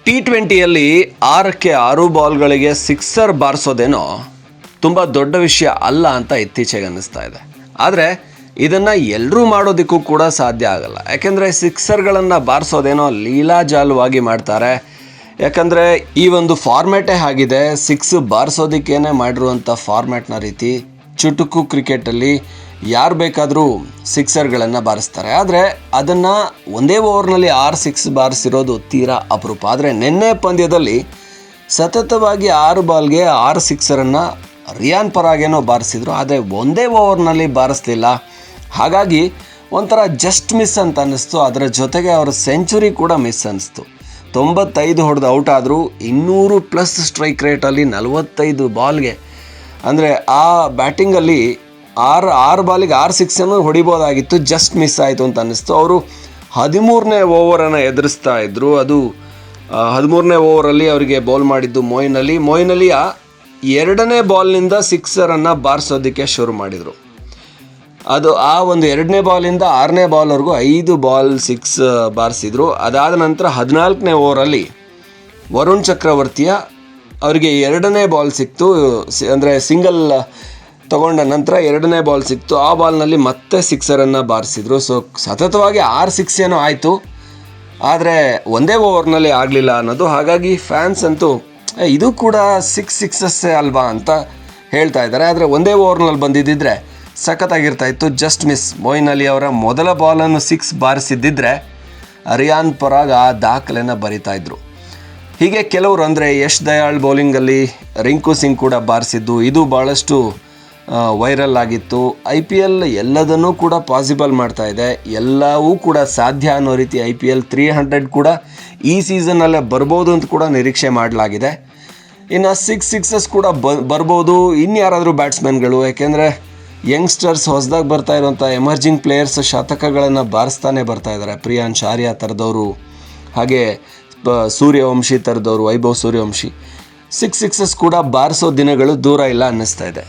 T20ಯಲ್ಲಿ 6ಕ್ಕೆ 6 ಬಾಲ್ಗಳಿಗೆ sixer ಬಾರಿಸೋದೇನೋ ತುಂಬ ದೊಡ್ಡ ವಿಷಯ ಅಲ್ಲ ಅಂತ ಇತ್ತೀಚೆಗೆ ಅನ್ನಿಸ್ತಾ ಇದೆ. ಆದರೆ ಇದನ್ನು ಎಲ್ಲರೂ ಮಾಡೋದಕ್ಕೂ ಕೂಡ ಸಾಧ್ಯ ಆಗಲ್ಲ. ಯಾಕೆಂದರೆ ಸಿಕ್ಸರ್ಗಳನ್ನು ಬಾರಿಸೋದೇನೋ ಲೀಲಾಜಾಲವಾಗಿ ಮಾಡ್ತಾರೆ. ಯಾಕಂದರೆ ಈ ಒಂದು ಫಾರ್ಮ್ಯಾಟೇ ಆಗಿದೆ, ಸಿಕ್ಸ್ ಬಾರಿಸೋದಕ್ಕೇನೆ ಮಾಡಿರುವಂಥ ಫಾರ್ಮ್ಯಾಟ್ನ ರೀತಿ. ಚುಟುಕು ಕ್ರಿಕೆಟಲ್ಲಿ ಯಾರು ಬೇಕಾದರೂ ಸಿಕ್ಸರ್ಗಳನ್ನು ಬಾರಿಸ್ತಾರೆ. ಆದರೆ ಅದನ್ನು ಒಂದೇ ಓವರ್ನಲ್ಲಿ 6 ಸಿಕ್ಸ್ ಬಾರಿಸಿರೋದು ತೀರಾ ಅಪರೂಪ. ಆದರೆ ನಿನ್ನೆ ಪಂದ್ಯದಲ್ಲಿ ಸತತವಾಗಿ 6 ಬಾಲ್ಗೆ 6 ಸಿಕ್ಸರನ್ನು ರಿಯಾನ್ ಪರಾಗೇನೋ ಬಾರಿಸಿದ್ರು. ಆದರೆ ಒಂದೇ ಓವರ್ನಲ್ಲಿ ಬಾರಿಸಲಿಲ್ಲ. ಹಾಗಾಗಿ ಒಂಥರ ಜಸ್ಟ್ ಮಿಸ್ ಅಂತ ಅನ್ನಿಸ್ತು. ಅದರ ಜೊತೆಗೆ ಅವರ ಸೆಂಚುರಿ ಕೂಡ ಮಿಸ್ ಅನ್ನಿಸ್ತು. 95 ಹೊಡೆದು ಔಟ್ ಆದರೂ 200+ ಸ್ಟ್ರೈಕ್ ರೇಟಲ್ಲಿ 45 ಬಾಲ್ಗೆ, ಅಂದರೆ ಆ ಬ್ಯಾಟಿಂಗಲ್ಲಿ 6 ಬಾಲಿಗೆ 6 ಸಿಕ್ಸನ್ನು ಹೊಡಿಬೋದಾಗಿತ್ತು, ಜಸ್ಟ್ ಮಿಸ್ ಆಯಿತು ಅಂತ ಅನ್ನಿಸ್ತು. ಅವರು 13ನೇ ಓವರನ್ನು ಎದುರಿಸ್ತಾ ಇದ್ದರು. ಅದು 13ನೇ ಓವರಲ್ಲಿ ಅವರಿಗೆ ಬೌಲ್ ಮಾಡಿದ್ದು ಮೊಯಿನ್ ಅಲಿಯ 2ನೇ ಬಾಲ್ನಿಂದ ಸಿಕ್ಸರನ್ನು ಬಾರಿಸೋದಕ್ಕೆ ಶುರು ಮಾಡಿದರು. ಅದು ಆ ಒಂದು 2ನೇ ಬಾಲಿಂದ 6ನೇ ಬಾಲ್ವರೆಗೂ 5 ಬಾಲ್ ಸಿಕ್ಸ್ ಬಾರಿಸಿದರು. ಅದಾದ ನಂತರ 14ನೇ ಓವರಲ್ಲಿ ವರುಣ್ ಚಕ್ರವರ್ತಿಯ ಅವರಿಗೆ 2ನೇ ಬಾಲ್ ಸಿಕ್ತು. ಅಂದರೆ ಸಿಂಗಲ್ ತಗೊಂಡ ನಂತರ 2ನೇ ಬಾಲ್ ಸಿಕ್ತು. ಆ ಬಾಲ್ನಲ್ಲಿ ಮತ್ತೆ ಸಿಕ್ಸರನ್ನು ಬಾರಿಸಿದರು. ಸೊ ಸತತವಾಗಿ 6 ಸಿಕ್ಸ್ ಏನೋ ಆಯಿತು, ಆದರೆ ಒಂದೇ ಓವರ್ನಲ್ಲಿ ಆಗಲಿಲ್ಲ ಅನ್ನೋದು. ಹಾಗಾಗಿ ಫ್ಯಾನ್ಸ್ ಅಂತೂ ಇದು ಕೂಡ 6 ಸಿಕ್ಸಸ್ಸೇ ಅಲ್ವಾ ಅಂತ ಹೇಳ್ತಾ ಇದ್ದಾರೆ. ಆದರೆ ಒಂದೇ ಓವರ್ನಲ್ಲಿ ಬಂದಿದ್ದಿದ್ರೆ ಸಖತ್ತಾಗಿರ್ತಾ ಇತ್ತು. Just miss. ಮೊಯಿನ್ ಅಲಿ ಅವರ ಮೊದಲ ಬಾಲನ್ನು 6 ಬಾರಿಸಿದ್ದಿದ್ರೆ ರಿಯಾನ್ ಪರಾಗ್ ಆ ದಾಖಲೆನ ಬರಿತಾಯಿದ್ರು. ಹೀಗೆ ಕೆಲವರು, ಅಂದರೆ ಯಶ್ ದಯಾಳ್ ಬೌಲಿಂಗಲ್ಲಿ ರಿಂಕು ಸಿಂಗ್ ಕೂಡ ಬಾರಿಸಿದ್ದು, ಇದು ಭಾಳಷ್ಟು ವೈರಲ್ ಆಗಿತ್ತು. IPL ಎಲ್ಲದನ್ನೂ ಕೂಡ ಪಾಸಿಬಲ್ ಮಾಡ್ತಾ ಇದೆ. ಎಲ್ಲವೂ ಕೂಡ ಸಾಧ್ಯ ಅನ್ನೋ ರೀತಿ IPL 300 ಕೂಡ ಈ ಸೀಸನ್ನಲ್ಲೇ ಬರ್ಬೋದು ಅಂತ ಕೂಡ ನಿರೀಕ್ಷೆ ಮಾಡಲಾಗಿದೆ. ಇನ್ನು 6 ಸಿಕ್ಸಸ್ ಕೂಡ ಬರ್ಬೋದು ಇನ್ಯಾರಾದರೂ ಬ್ಯಾಟ್ಸ್ಮನ್ಗಳು. ಯಾಕೆಂದರೆ ಯಂಗ್ಸ್ಟರ್ಸ್ ಹೊಸದಾಗಿ ಬರ್ತಾ ಇರುವಂಥ ಎಮರ್ಜಿಂಗ್ ಪ್ಲೇಯರ್ಸ್ ಶತಕಗಳನ್ನು ಬಾರಿಸ್ತಾನೆ ಬರ್ತಾ ಇದ್ದಾರೆ. ಪ್ರಿಯಾನ್ಶ್ ಆರ್ಯ ಥರದವರು, ಹಾಗೆ ಸೂರ್ಯವಂಶಿ ಥರದವರು, ವೈಭವ್ ಸೂರ್ಯವಂಶಿ. 6 ಸಿಕ್ಸಸ್ ಕೂಡ ಬಾರಿಸೋ ದಿನಗಳು ದೂರ ಇಲ್ಲ ಅನ್ನಿಸ್ತಾ ಇದೆ.